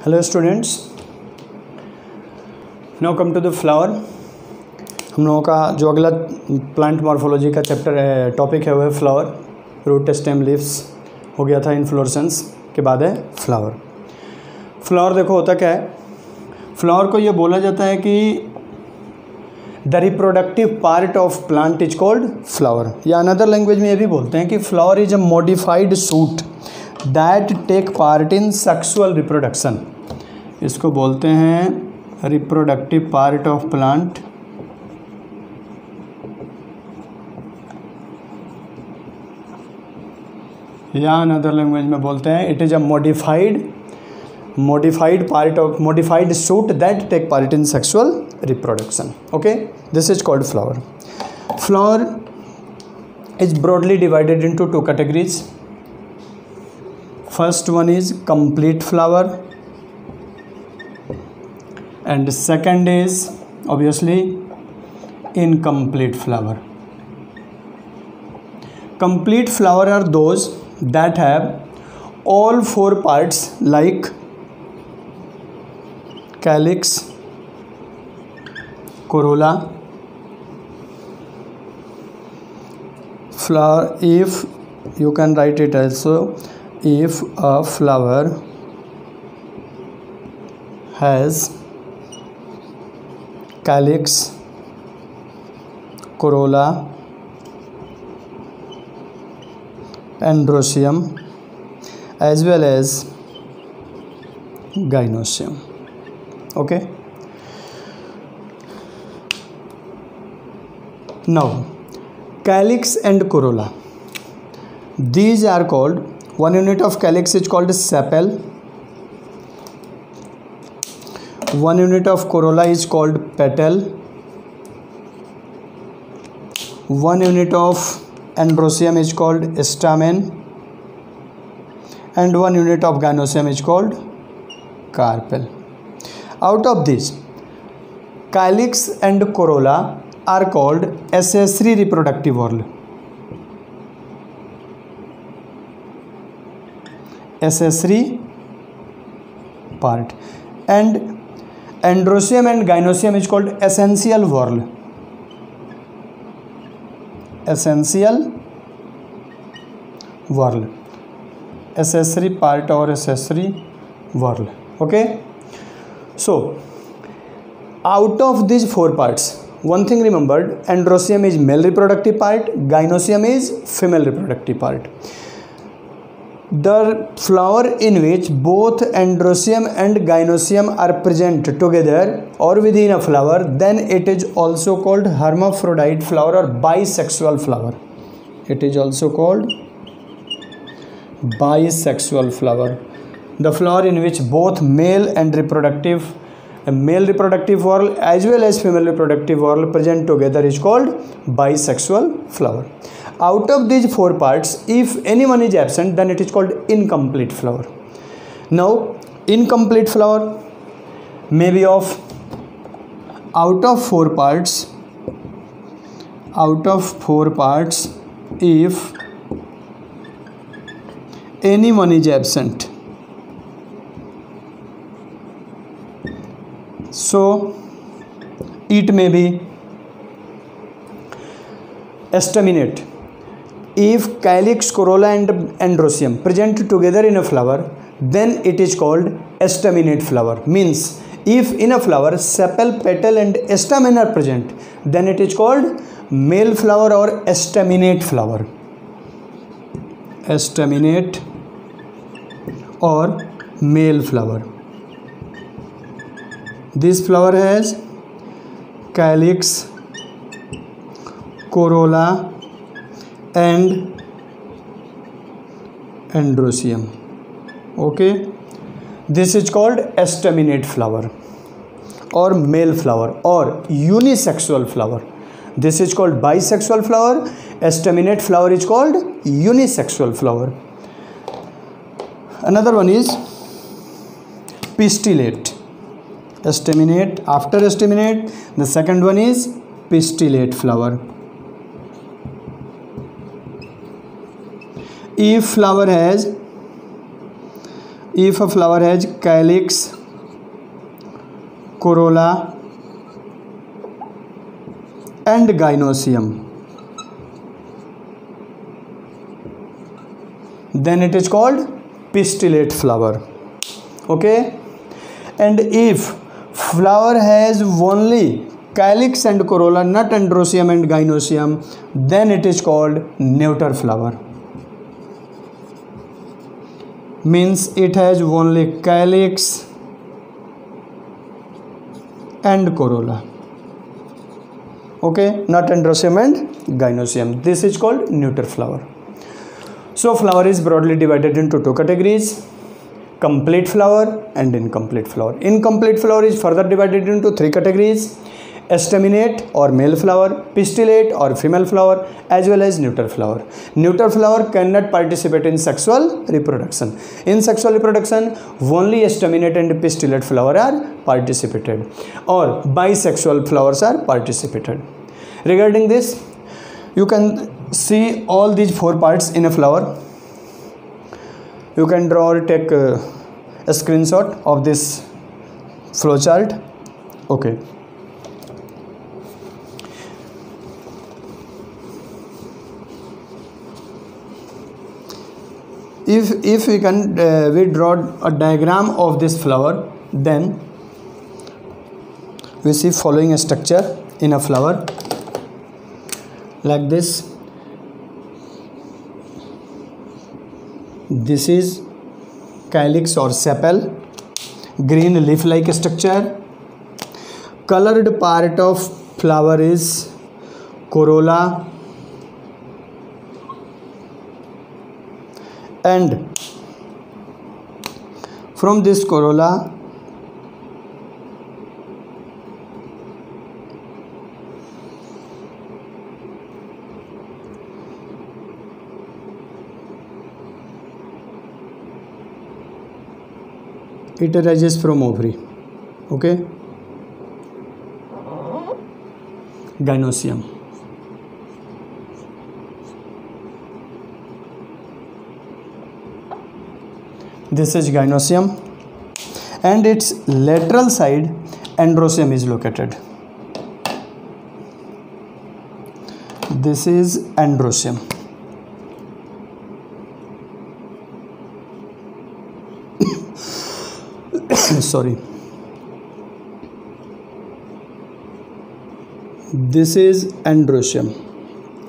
Hello students, now come to the flower. हम लोगों का जो अगला प्लांट मॉर्फोलॉजी का चैप्टर है, टॉपिक है, वो है फ्लावर। रूट, स्टेम, लीव्स हो गया था। इन्फ्लोरेसेंस के बाद है फ्लावर। फ्लावर देखो होता क्या है। फ्लावर को ये बोला जाता है कि the reproductive part of plant is called flower, या अनदर लैंग्वेज में ये भी बोलते हैं कि flower is a modified shoot that take part in sexual reproduction. इसको बोलते हैं रिप्रोडक्टिव पार्ट ऑफ प्लांट, या अनदर लैंग्वेज में बोलते हैं it is a modified part of modified suit that take part in sexual reproduction. Okay, this is called flower. Flower is broadly divided into two categories. First one is complete flower and second is obviously incomplete flower. Complete flower are those that have all four parts like calyx, corolla, flower. If you can write it also, if a flower has calyx, corolla, androecium as well as gynoecium. Okay, now calyx and corolla, these are called, one unit of calyx is called sepal, one unit of corolla is called petal, one unit of androecium is called stamen, and one unit of gynoecium is called carpel. Out of this, calyx and corolla are called accessory reproductive whorl. Accessory part. And androecium and gynoecium is called essential whorl. Essential whorl. Accessory part or accessory whorl. Okay. So, out of these four parts, one thing remembered, androecium is male reproductive part, gynoecium is female reproductive part. The flower in which both androecium and gynoecium are present together or within a flower, then it is also called hermaphrodite flower or bisexual flower. It is also called bisexual flower. The flower in which both male reproductive whorl as well as female reproductive whorl present together is called bisexual flower. Out of these four parts, if any one is absent, then it is called incomplete flower. Now, incomplete flower may be of out of four parts, if any one is absent. So, it may be staminate. If calyx, corolla and androecium present together in a flower, then it is called staminate flower. Means, if in a flower sepal, petal and stamen are present, then it is called male flower or staminate flower. Staminate or male flower. This flower has calyx, corolla and androecium. Okay, this is called staminate flower or male flower or unisexual flower. This is called bisexual flower. Staminate flower is called unisexual flower. Another one is pistillate. Staminate. After staminate, the second one is pistillate flower. If flower has if a flower has calyx, corolla and gynosium, then it is called pistillate flower. Okay, and if flower has only calyx and corolla, not androecium and gynosium, then it is called neuter flower. Means it has only calyx and corolla. Okay, not androecium and gynosium. This is called neuter flower. So flower is broadly divided into two categories: complete flower and incomplete flower. Incomplete flower is further divided into three categories: estaminate or male flower, pistillate or female flower, as well as neuter flower. Neuter flower cannot participate in sexual reproduction. In sexual reproduction, only estaminate and pistillate flower are participated, or bisexual flowers are participated. Regarding this, you can see all these four parts in a flower. You can draw or take a screenshot of this flow chart. Okay. If we can we draw a diagram of this flower, then we see following structure in a flower like this. This is calyx or sepal, green leaf-like structure. Colored part of flower is corolla, and from this corolla it arises from ovary. Okay, gynosium. This is gynosium, and its lateral side androecium is located. This is androecium. Sorry. This is androecium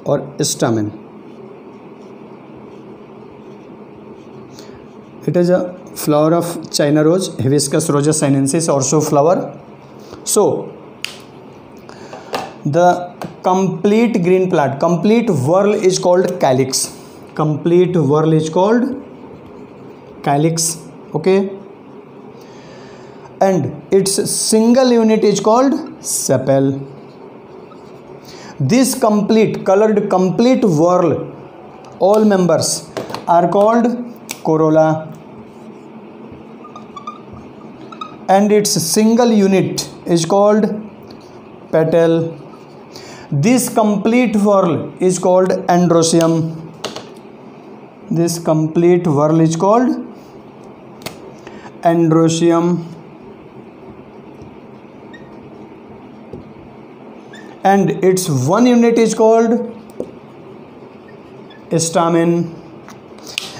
or stamen. It is a flower of China rose, Hibiscus rosea sinensis, also flower. So the complete green plant, complete whorl is called calyx. Complete whorl is called calyx. Okay, and its single unit is called sepal. This complete colored complete whorl, all members are called corolla, and its single unit is called petal. This complete whorl is called androecium. This complete whorl is called androecium, and its one unit is called stamen,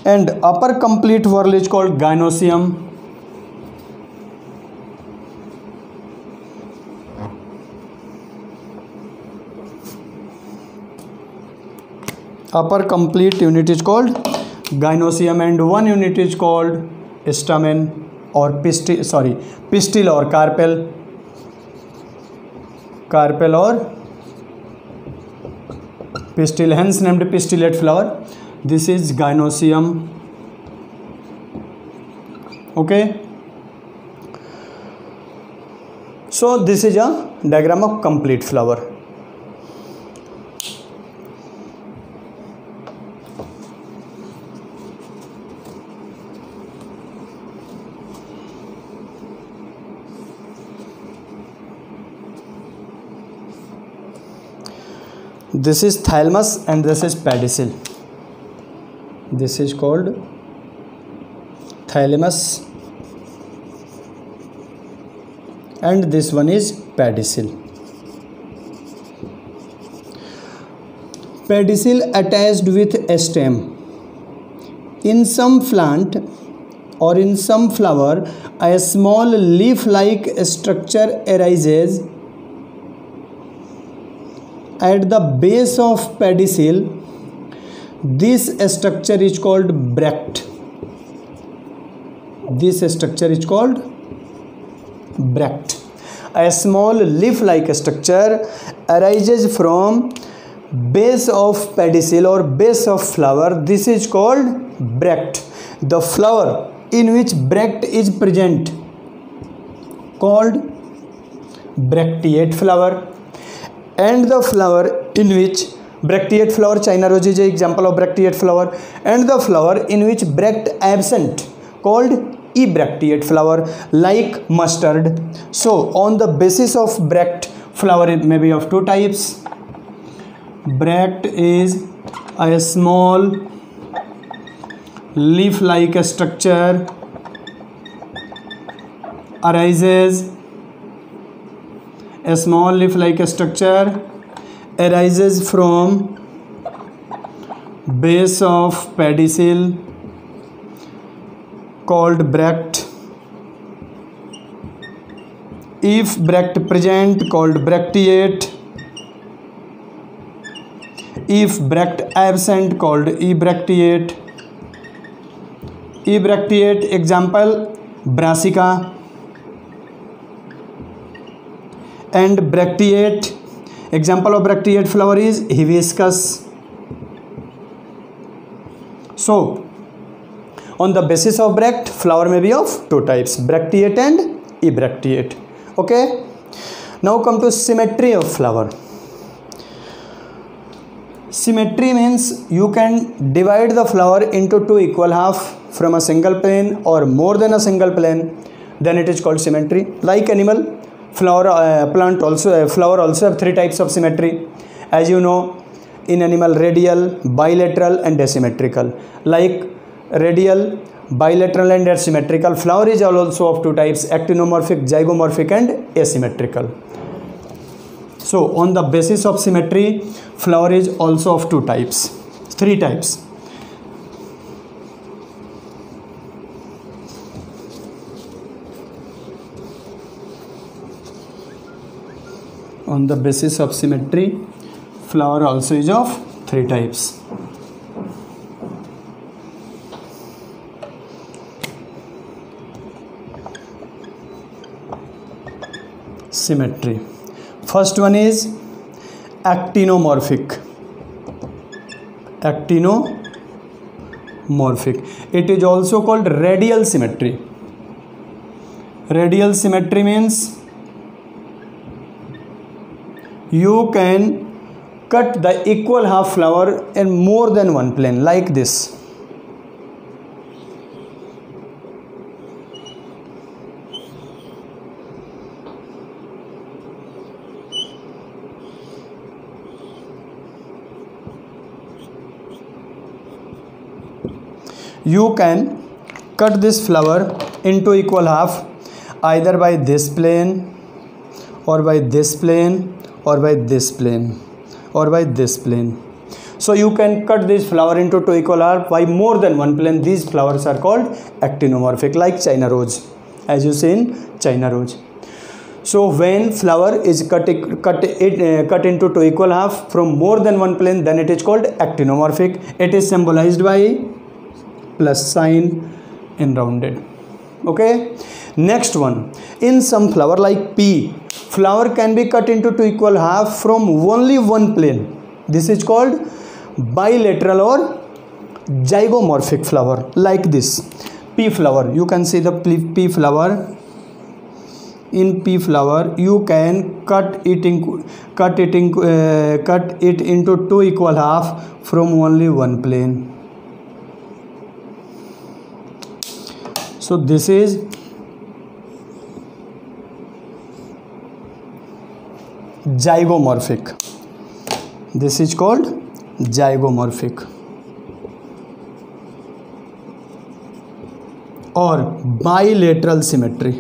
and upper complete whorl is called gynosium. Upper complete unit is called gynosium, and one unit is called stamen or pistil or carpel or pistil, hence named pistillate flower. This is gynosium. Okay, so this is a diagram of complete flower. This is thalamus and this is pedicel. This is called thalamus, and this one is pedicel. Pedicel attached with a stem. In some plant or in some flower, a small leaf-like structure arises at the base of pedicel. This structure is called bract. This structure is called bract. A small leaf-like structure arises from base of pedicel or base of flower. This is called bract. The flower in which bract is present called bracteate flower, and the flower in which bracteate flower, China rose is an example of bracteate flower, and the flower in which bract absent called ebracteate flower, like mustard. So on the basis of bract, flower it may be of two types. Bract is a small leaf-like structure arises. A small leaf-like structure arises from base of pedicel called bract. If bract present, called bracteate. If bract absent, called ebracteate. Ebracteate example brassica, and bracteate example of bracteate flower is hibiscus. So on the basis of bract, flower may be of two types, bracteate and ebracteate. Okay, now come to symmetry of flower. Symmetry means you can divide the flower into two equal half from a single plane or more than a single plane, then it is called symmetry. Like animal, flower, plant also, flower also have three types of symmetry. As you know, in animal, radial, bilateral and asymmetrical. Like radial, bilateral and asymmetrical, flower is also of two types, actinomorphic, zygomorphic and asymmetrical. So on the basis of symmetry, flower is also of two types, three types. On the basis of symmetry, flower also is of three types. Symmetry. First one is actinomorphic. Actinomorphic. It is also called radial symmetry. Radial symmetry means you can cut the equal half flower in more than one plane, like this. You can cut this flower into equal half either by this plane or by this plane or by this plane or by this plane. So you can cut this flower into two equal half by more than one plane. These flowers are called actinomorphic, like China rose, as you see in China rose. So when flower is cut into two equal half from more than one plane, then it is called actinomorphic. It is symbolized by plus sign and rounded. Okay, next one, in some flower like pea, flower can be cut into two equal half from only one plane. This is called bilateral or zygomorphic flower, like this. Pea flower, you can see the pea flower. In pea flower, you can cut it into two equal half from only one plane. So this is zygomorphic. This is called zygomorphic. और bilateral symmetry,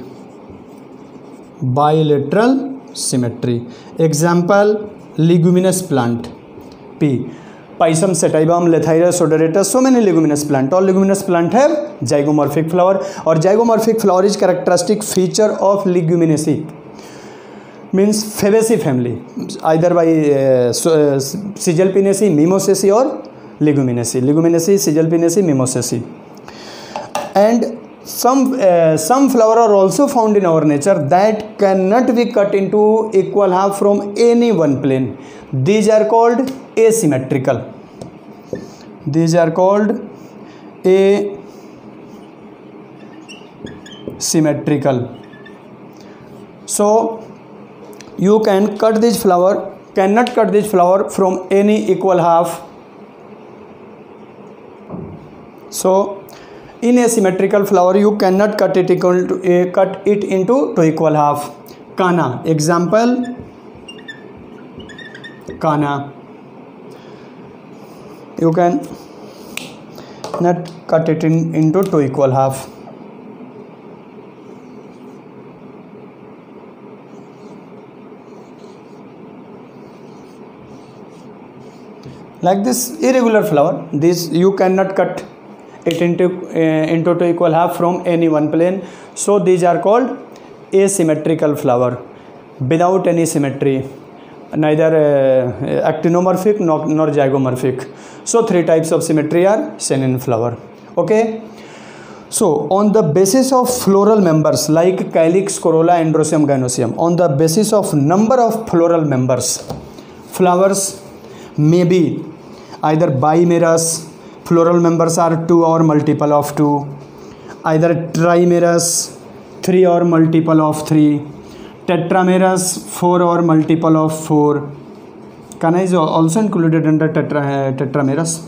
bilateral symmetry. Example leguminous plant, P. Pisum sativum, Lathyrus odoratus, so many leguminous plant. All leguminous plant have zygomorphic flower, or zygomorphic flower is characteristic feature of leguminaceae, means Fabaceae family, either by Sigelpinaceae, Mimosaceae or Leguminaceae. Leguminaceae, Sigelpinaceae, Mimosaceae. And some flower are also found in our nature that cannot be cut into equal half from any one plane. These are called asymmetrical. These are called asymmetrical. So you can cut this flower, cannot cut this flower from any equal half. So in asymmetrical flower you cannot cut it into two equal half. Kana, example Kana, you can not cut it into two equal half. Like this irregular flower, this you cannot cut it into two equal half from any one plane. So these are called asymmetrical flower, without any symmetry, neither actinomorphic nor zygomorphic. So three types of symmetry are seen in flower. Okay, so on the basis of floral members like calyx, corolla, androecium, gynoecium, on the basis of number of floral members, flowers may be either bimerous, floral members are 2 or multiple of 2, either trimerous, 3 or multiple of 3, tetramerous, 4 or multiple of 4. Kana is also included under tetramerous.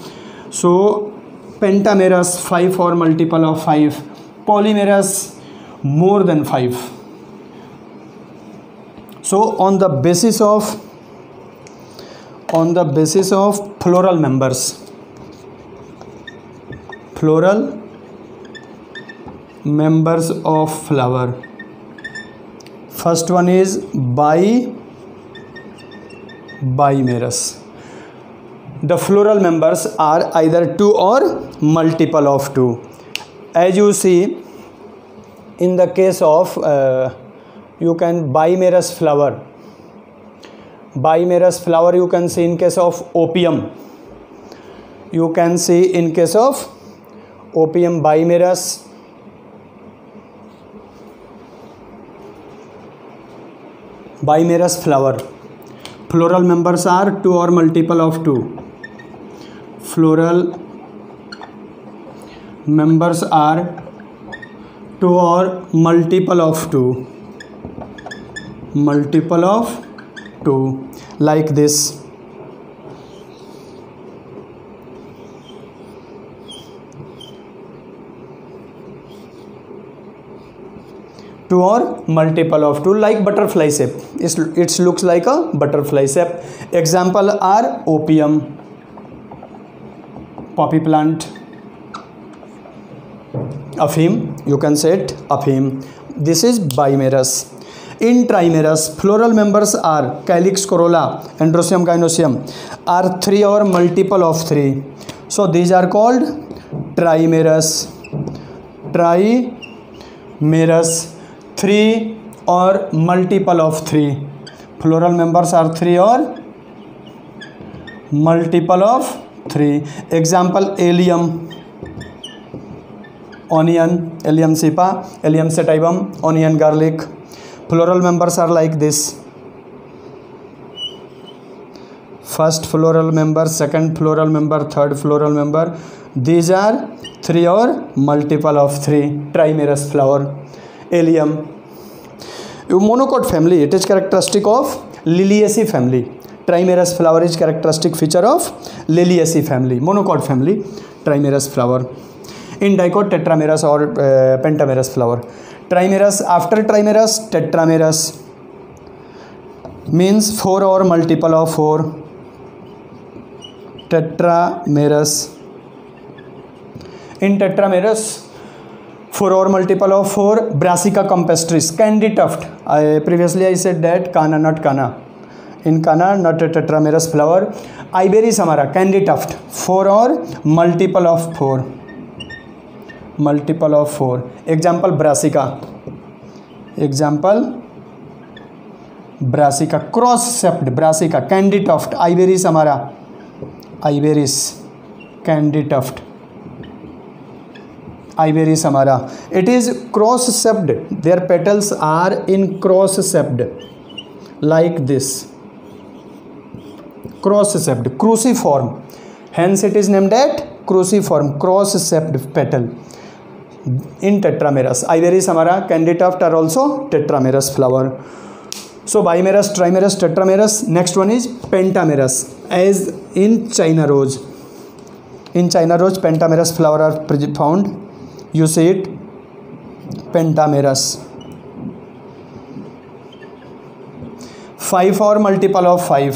So pentamerous, 5 or multiple of 5, polymerous, more than 5. So on the basis of floral members, floral members of flower, first one is bimerous. The floral members are either 2 or multiple of 2. As you see in the case of you can bimerous flower you can see in case of opium, you can see in case of opium bimerous, flower, floral members are 2 or multiple of 2. Floral members are 2 or multiple of 2. Multiple of 2, like this. Two or multiple of 2, like butterfly shape. It looks like a butterfly shape. Example are opium, poppy plant, Aphim, you can say it Aphim. This is bimerous. In trimerous, floral members are calyx, corolla, androecium, gynoecium are 3 or multiple of 3. So these are called trimerous. 3 or multiple of 3. Floral members are 3 or multiple of 3. Example allium, onion, allium cepa, allium sativum, onion, garlic. Floral members are like this. First floral member, second floral member, third floral member. These are 3 or multiple of 3. Trimerous flower. Allium. Monocot family, it is characteristic of Liliaceae family. Trimerous flower is characteristic feature of Liliaceae family. Monocot family, trimerous flower. In dicot, tetramerous or pentamerous flower. Trimerous, after trimerous, tetramerous, means 4 or multiple of 4. Tetramerous. In tetramerous, 4 or multiple of 4, Brassica campestris, candy tuft. Previously I said that Canna, not Canna. In Canna, not a tetramerous flower. Iberis हमारा candy tuft, 4 or multiple of 4. Multiple of 4. Example Brassica. Example Brassica. Cross sept Brassica, candy tuft. Iberis हमारा Iberis, candy tuft. Iberis हमारा. It is cross sept. Their petals are in cross sept, like this. Cross sept, cruciform. Hence it is named at cruciform, cross sept petal. In tetramerous. Iberis हमारा, candy tuft are also tetramerous flower. So bimerous, trimerous, tetramerous. Next one is pentamerous, as in China rose. In China rose, pentamerous flower are found. You see it, pentamerous. 5 or multiple of 5.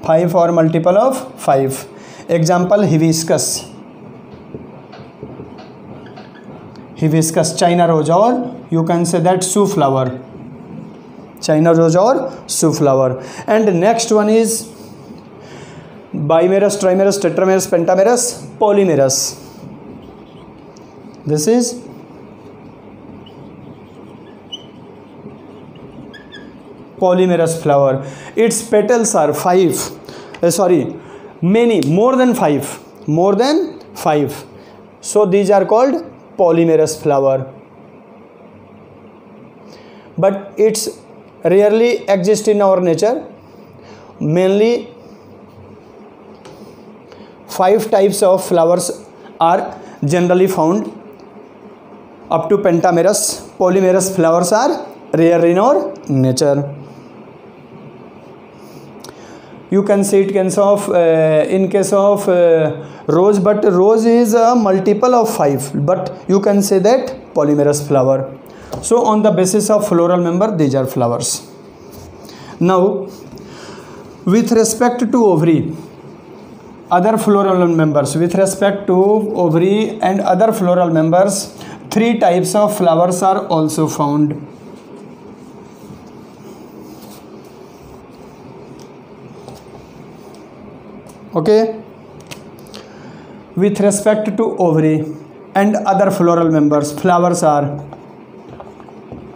5 or multiple of 5. Example hibiscus. Hibiscus, China rose, or you can say that Su flower. China rose or Su flower. And next one is bimerous, trimerous, tetramerous, pentamerous, polymerous. This is polymerous flower. Its petals are 5. Many, more than 5. More than 5. So these are called polymerous flower. But it's rarely exist in our nature. Mainly 5 types of flowers are generally found. Up to pentamerous. Polymerous flowers are rare in our nature. You can see it in case of rose, but rose is a multiple of 5, but you can say that polymerous flower. So on the basis of floral member, these are flowers. Now with respect to ovary, other floral members, with respect to ovary and other floral members, 3 types of flowers are also found. Okay, with respect to ovary and other floral members, flowers are,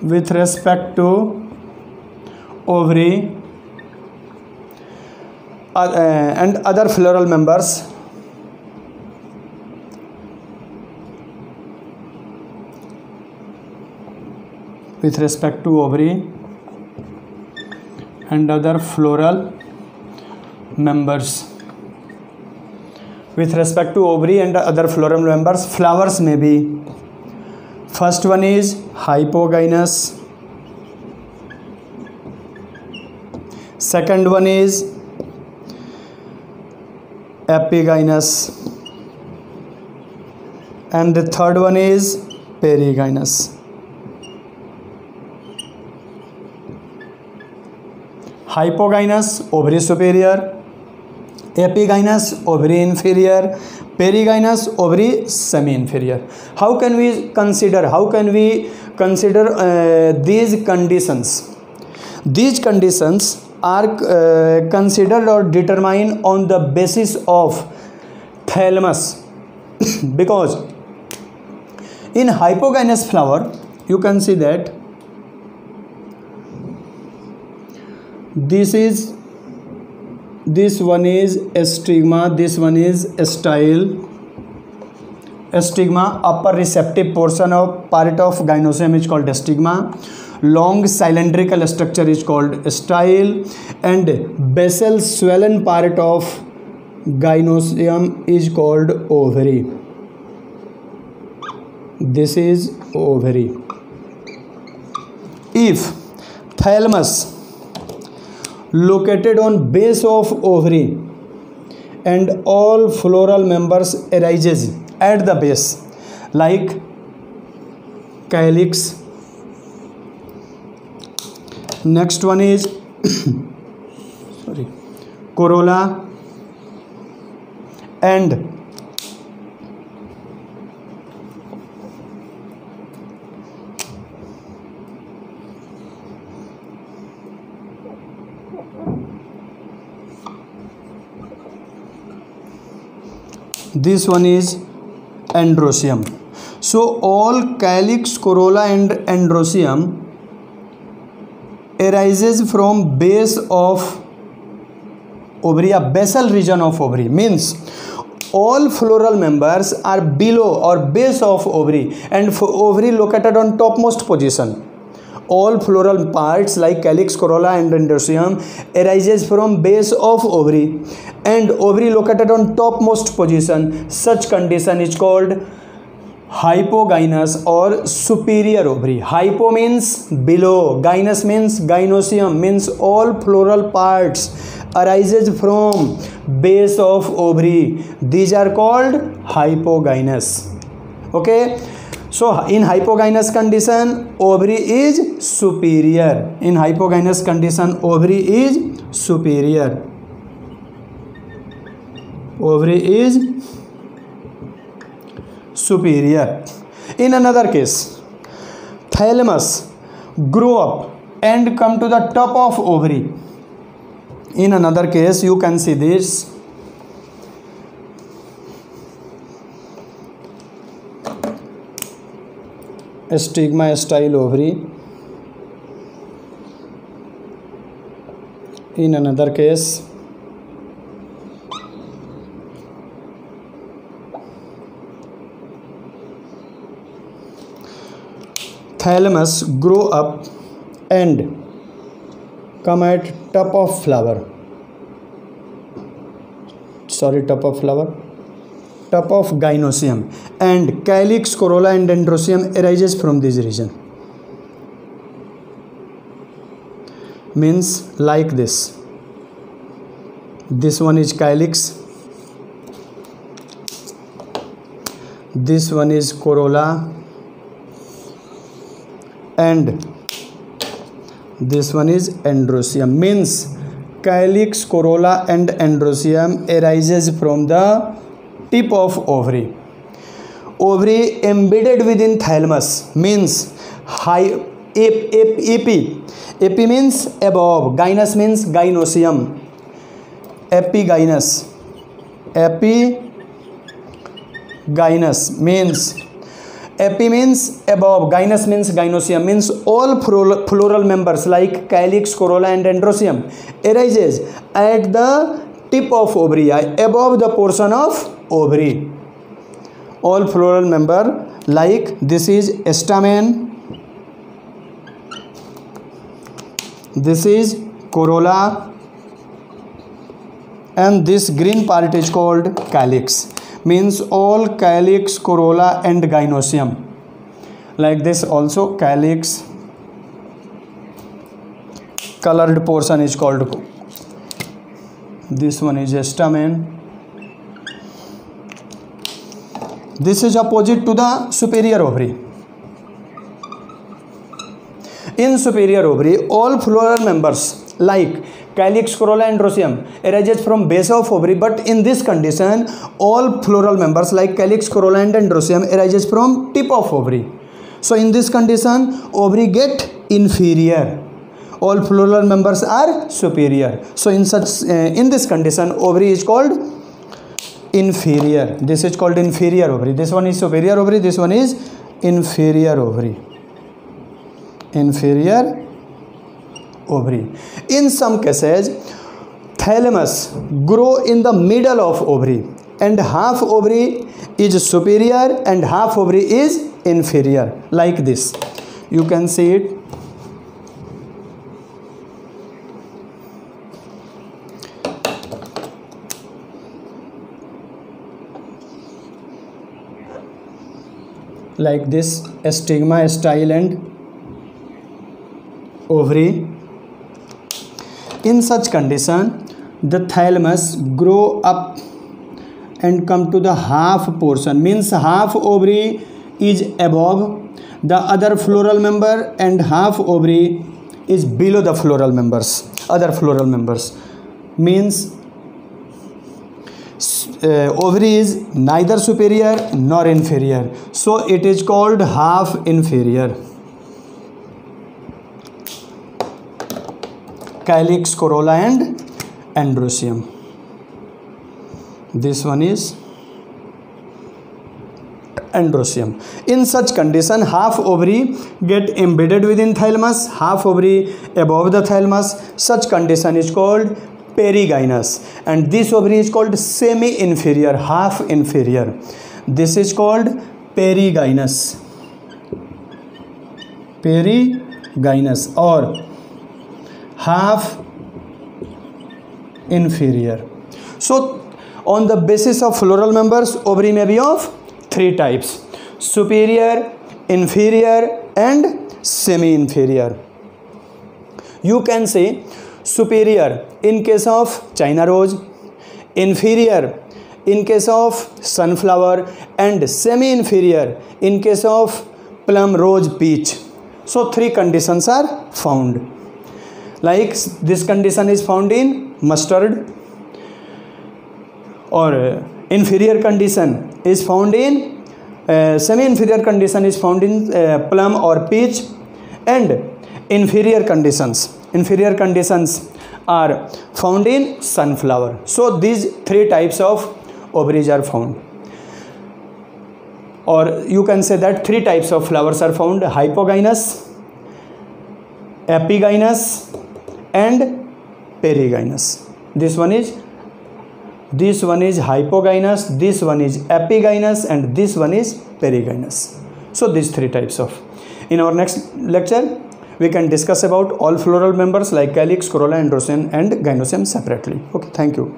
with respect to ovary and other floral members, with respect to ovary and other floral members. With respect to ovary and other floral members, flowers may be, first one is hypogynous, second one is epigynous, and the third one is perigynous. Hypogynous, ovary superior; epigynous, ovary inferior; perigynous, ovary semi-inferior. How can we consider these conditions? These conditions are considered or determined on the basis of thalamus. Because in hypogynous flower, you can see that this one is stigma, this one is style. Stigma, upper receptive portion of part of gynoecium is called stigma. Long cylindrical structure is called style, and basal swollen part of gynoecium is called ovary. This is ovary. If thalamus located on base of ovary and all floral members arises at the base, like calyx. Next one is corolla this one is androecium. So all calyx, corolla and androecium arises from base of ovary, a basal region of ovary, means all floral members are below or base of ovary, and ovary located on topmost position. All floral parts like calyx, corolla and androecium arises from base of ovary, and ovary located on topmost position. Such condition is called hypogynous or superior ovary. Hypo means below, gynous means gynoecium, means all floral parts arises from base of ovary. These are called hypogynous. Okay, so in hypogynous condition ovary is superior. In hypogynous condition ovary is superior. Ovary is superior. In another case, thalamus grow up and come to the top of ovary. In another case, you can see this. Stigma style ovary. In another case, thalamus grow up and come at top of flower. Top of gynoecium, and calyx, corolla and androecium arises from this region. Means like this. This one is calyx, this one is corolla, and this one is androecium. Means calyx, corolla and androecium arises from the tip of ovary. Ovary embedded within thalamus means high epi means above, gynous means gynoecium, epigynous means epi means above, gynous means gynoecium, means all floral members like calyx, corolla and androecium arises at the tip of ovary, above the portion of ovary. All floral member like this is stamen, this is corolla, and this green part is called calyx. Means all calyx, corolla and gynoecium. Like this also calyx, colored portion is called, this one is stamen. This is opposite to the superior ovary. In superior ovary all floral members like calyx, corolla and androecium arises from base of ovary, but in this condition all floral members like calyx, corolla and androecium arises from tip of ovary. So in this condition ovary get inferior, all floral members are superior. So in this condition ovary is called inferior. This is called inferior ovary. This one is superior ovary, this one is inferior ovary. Inferior ovary. In some cases thalamus grow in the middle of ovary, and half ovary is superior and half ovary is inferior, like this. You can see it. Like this, stigma style and ovary. In such condition the thalamus grow up and come to the half portion, means half ovary is above the other floral member and half ovary is below the floral members, other floral members. Means ovary is neither superior nor inferior, so it is called half inferior. Calyx, corolla and androecium. This one is androecium. In such condition, half ovary get embedded within thalamus, half ovary above the thalamus. Such condition is called perigynous, and this ovary is called semi-inferior, half inferior. This is called perigynous, perigynous or half inferior. So on the basis of floral members, ovary may be of three types: superior, inferior and semi-inferior. You can say superior in case of China rose, inferior in case of sunflower, and semi-inferior in case of plum, rose, peach. So three conditions are found. Like this condition is found in mustard, or inferior condition is found in semi-inferior condition is found in plum or peach, and inferior conditions are found in sunflower. So these three types of ovaries are found, or you can say that three types of flowers are found: hypogynous, epigynous and perigynous. This one is hypogynous, this one is epigynous, and this one is perigynous. So these three types of. In our next lecture we can discuss about all floral members like calyx, corolla, androecium and gynoecium separately. Okay, thank you.